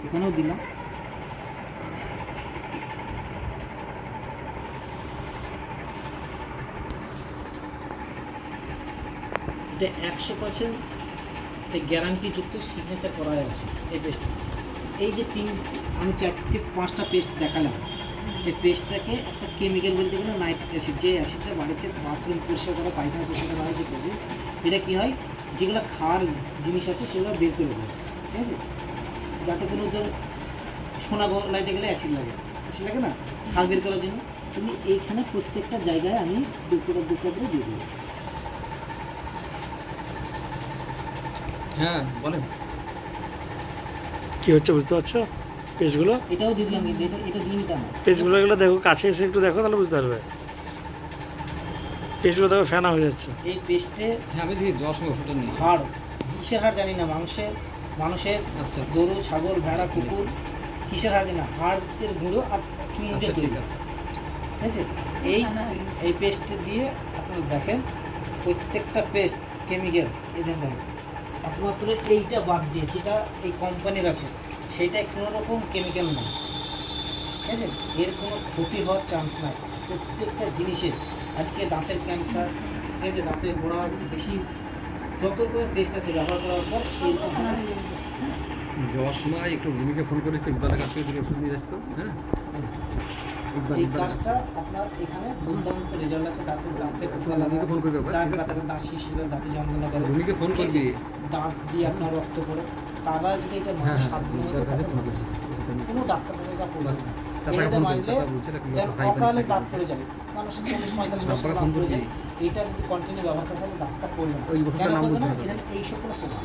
এখানেও দিলাম। এটা 100% এটা গ্যারান্টিযুক্ত সিগনেচার করা আছে এই পেস্টটা। এই যে আমি 4-5টা পেস্ট দেখালাম, এই পেস্টটাকে একটা কেমিক্যাল বলতে গেলে নাইট্রিক অ্যাসিড, যে অ্যাসিডটা বাড়িতে বাথরুম পরিষ্কার করা, পায়খানা পরিষ্কার করা হয়, যে কাজে এটা কী হয়, যেগুলো খাওয়ার জিনিস আছে সেগুলো বের করে দেয়, ঠিক আছে? যাতে কোনো ধর সোনা গলাইতে গেলে অ্যাসিড লাগে না, খাল বের করার জন্য তুমি এইখানে প্রত্যেকটা জায়গায় আমি 2 ফোঁটা করে দিয়ে দেবো। হ্যাঁ বলেন কি হচ্ছে বুঝতে পারছো? পেজগুলো এটাও দিয়ে দিলাম, কিন্তু এটা দিয়ে নিতাম না। পেজগুলো এগুলো দেখো, কাছে এসে একটু দেখো, তাহলে বুঝতে পারবে। পেজগুলো দেখো ফেনা হয়ে যাচ্ছে। এই পেস্টে হ্যাঁ আমি দেখি যাওয়ার সময় ওষুধটা নিই। হাড়, কিসের হাড় জানি না, মানুষের আচ্ছা গরু, ছাগল, ভেড়া, কুকুর, কিসের হাড় জানি না, হাড়ের গুঁড়ো আর চুন দিয়ে আচ্ছা তৈরি, ঠিক আছে। ঠিক আছে? এই পেস্ট দিয়ে আপনারা দেখেন প্রত্যেকটা পেস্ট কেমিক্যাল, এদের দেখেন একমাত্র এইটা বাদ দিয়ে যেটা এই কোম্পানির আছে সেইটায় কোনো রকম কেমিক্যাল নেই, ঠিক আছে? এর কোনো ক্ষতি হওয়ার চান্স নাই প্রত্যেকটা জিনিসের। আজকে দাঁতের ক্যান্সার, ঠিক আছে, দাঁতের গোড়া বেশি, যত রকমের পেস্ট আছে ব্যবহার করার পর এইরকম যাওয়ার সময় একটু ভূমিকে ফোন করেছি, ইকবালের কাছ থেকে তুমি ওষুধ নিয়ে আসতো। হ্যাঁ এই কাজটা আপনার এখানে দুর্দান্ত রেজাল্ট আছে। দাঁতের পোকা লাগা, ভূমিকে ফোন করবে একবার, দাঁত ঠিক আছে? কাটা, দাঁত শিশির, দাঁতে যন্ত্রণা করে, ভূমিকে ফোন ঠিক আছে? করবি। দাঁত দিয়ে আপনার রক্ত পড়ে, তারা যদি এটা মাঝে 7 দিনের মধ্যে তার কাছে ফোন করবি। কোনো ডাক্তার কাছে যা পড়বে না, চাচাকে এটা ফোন করবি, মাজলে চাচা বলছে না দেন হাই অকালে দাঁত পড়ে যাবে, মানুষের 40-45 বছর চাচাকে দাঁত ফোন পড়ে করবি। যায়। এটা যদি কন্টিনিউ ব্যবহার করা হয় ডাক্তার পড়বে না। ওই ওষুধটার কেন নাম করবে না? বলছি না। এখানে এই সকল পোকা